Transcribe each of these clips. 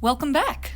Welcome back!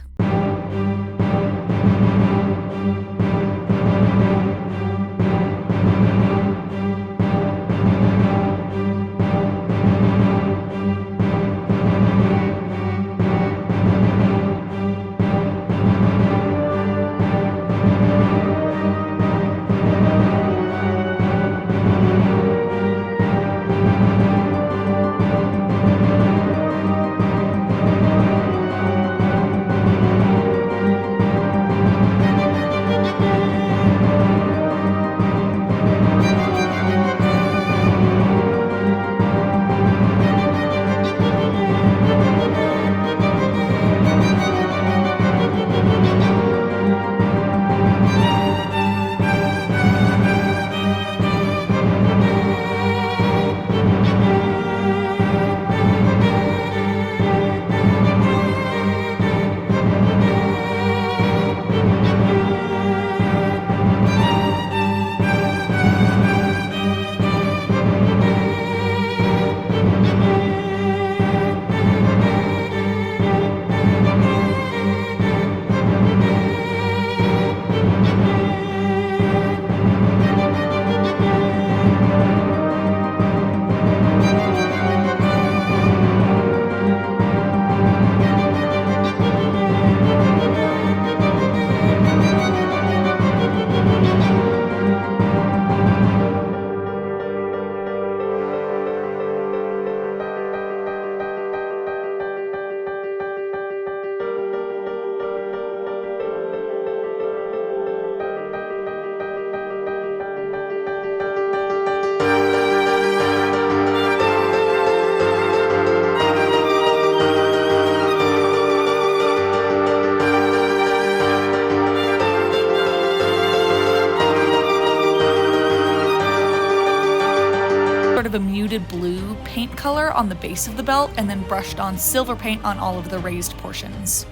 Sort of a muted blue paint color on the base of the belt and then brushed on silver paint on all of the raised portions.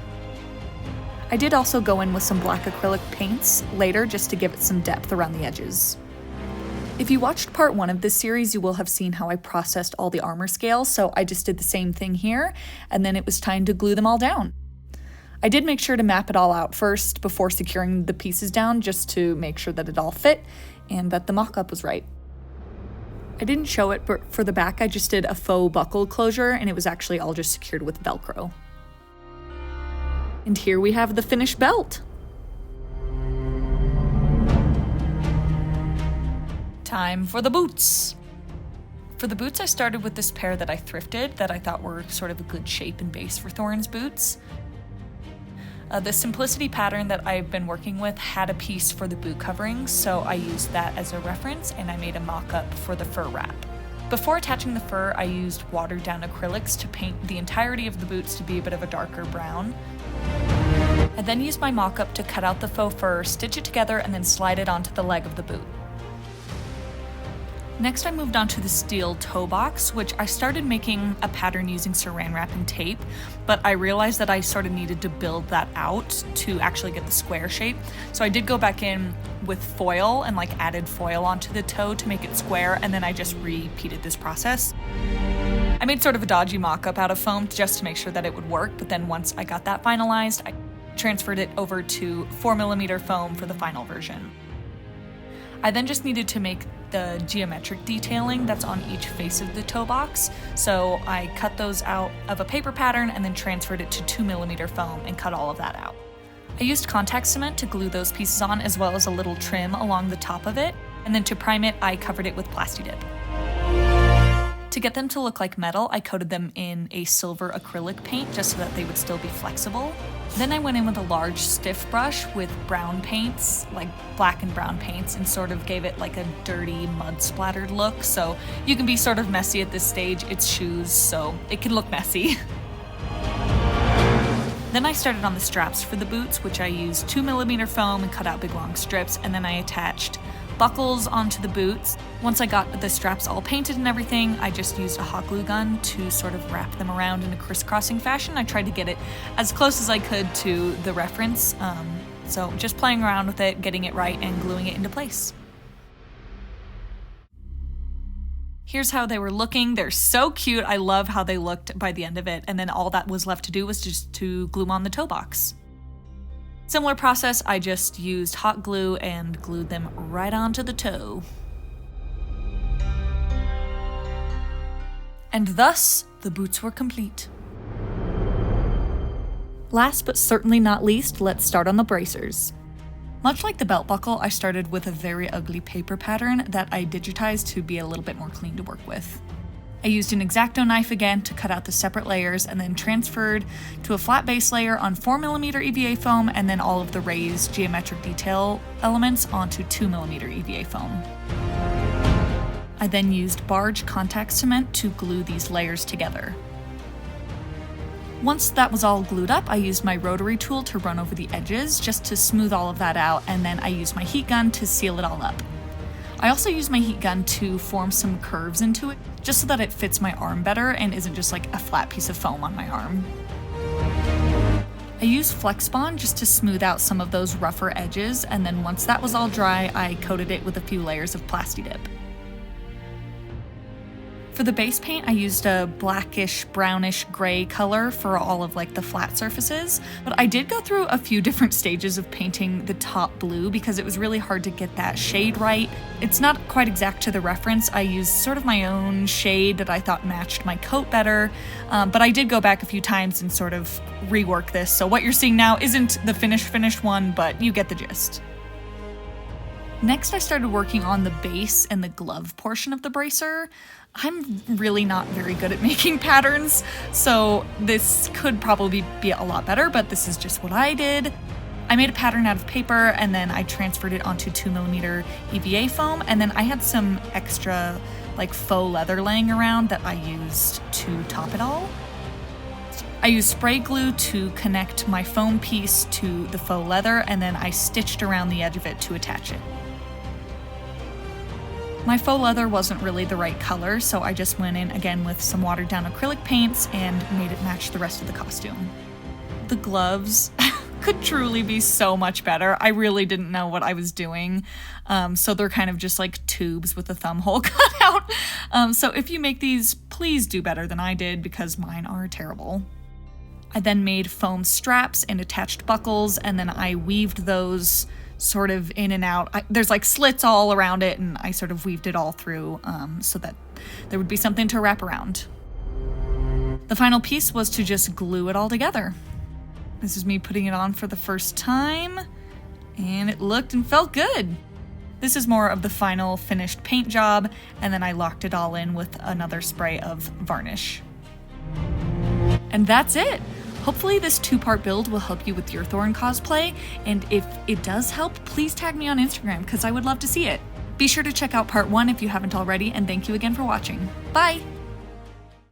I did also go in with some black acrylic paints later just to give it some depth around the edges. If you watched part 1 of this series, you will have seen how I processed all the armor scales, so I just did the same thing here, and then it was time to glue them all down. I did make sure to map it all out first before securing the pieces down just to make sure that it all fit and that the mock-up was right. I didn't show it, but for the back I just did a faux buckle closure and it was actually all just secured with Velcro. And here we have the finished belt! Time for the boots! For the boots I started with this pair that I thrifted that I thought were sort of a good shape and base for Thorin's boots. The Simplicity pattern that I've been working with had a piece for the boot covering, so I used that as a reference and I made a mock-up for the fur wrap. Before attaching the fur, I used watered down acrylics to paint the entirety of the boots to be a bit of a darker brown. I then used my mock-up to cut out the faux fur, stitch it together, and then slide it onto the leg of the boot. Next I moved on to the steel toe box, which I started making a pattern using saran wrap and tape, but I realized that I sort of needed to build that out to actually get the square shape. So I did go back in with foil and added foil onto the toe to make it square, and then I just repeated this process. I made sort of a dodgy mock-up out of foam just to make sure that it would work, but then once I got that finalized, I transferred it over to 4mm foam for the final version. I then just needed to make the geometric detailing that's on each face of the toe box, so I cut those out of a paper pattern and then transferred it to 2mm foam and cut all of that out. I used contact cement to glue those pieces on, as well as a little trim along the top of it, and then to prime it I covered it with Plasti-Dip. To get them to look like metal, I coated them in a silver acrylic paint just so that they would still be flexible. Then I went in with a large stiff brush with brown paints, like black and brown paints, and sort of gave it like a dirty mud splattered look. So you can be sort of messy at this stage. It's shoes, so it can look messy. Then I started on the straps for the boots, which I used 2mm foam and cut out big long strips, and then I attached buckles onto the boots. Once I got the straps all painted and everything, I just used a hot glue gun to sort of wrap them around in a crisscrossing fashion. I tried to get it as close as I could to the reference, so just playing around with it, getting it right, and gluing it into place. Here's how they were looking. They're so cute. I love how they looked by the end of it. And then all that was left to do was just to glue on the toe box. Similar process, I just used hot glue and glued them right onto the toe. And thus, the boots were complete. Last but certainly not least, let's start on the bracers. Much like the belt buckle, I started with a very ugly paper pattern that I digitized to be a little bit more clean to work with. I used an X-Acto knife again to cut out the separate layers and then transferred to a flat base layer on 4mm EVA foam and then all of the raised geometric detail elements onto 2mm EVA foam. I then used barge contact cement to glue these layers together. Once that was all glued up, I used my rotary tool to run over the edges just to smooth all of that out, and then I used my heat gun to seal it all up. I also used my heat gun to form some curves into it, just so that it fits my arm better and isn't just like a flat piece of foam on my arm. I used Flex Bond just to smooth out some of those rougher edges, and then once that was all dry, I coated it with a few layers of Plasti-Dip. For the base paint, I used a blackish, brownish, gray color for all of like the flat surfaces, but I did go through a few different stages of painting the top blue because it was really hard to get that shade right. It's not quite exact to the reference. I used sort of my own shade that I thought matched my coat better, but I did go back a few times and sort of rework this. So what you're seeing now isn't the finished one, but you get the gist. Next, I started working on the base and the glove portion of the bracer. I'm really not very good at making patterns, so this could probably be a lot better, but this is just what I did. I made a pattern out of paper and then I transferred it onto 2mm EVA foam, and then I had some extra like faux leather laying around that I used to top it all. I used spray glue to connect my foam piece to the faux leather, and then I stitched around the edge of it to attach it. My faux leather wasn't really the right color, so I just went in again with some watered down acrylic paints and made it match the rest of the costume. The gloves could truly be so much better. I really didn't know what I was doing, so they're kind of just like tubes with a thumb hole cut out. So if you make these, please do better than I did because mine are terrible. I then made foam straps and attached buckles, and then I weaved those sort of in and out. There's like slits all around it, and I sort of weaved it all through so that there would be something to wrap around. The final piece was to just glue it all together. This is me putting it on for the first time, and it looked and felt good. This is more of the final finished paint job, and then I locked it all in with another spray of varnish. And that's it! Hopefully this 2-part build will help you with your Thorin cosplay, and if it does help, please tag me on Instagram because I would love to see it. Be sure to check out part 1 if you haven't already, and thank you again for watching. Bye!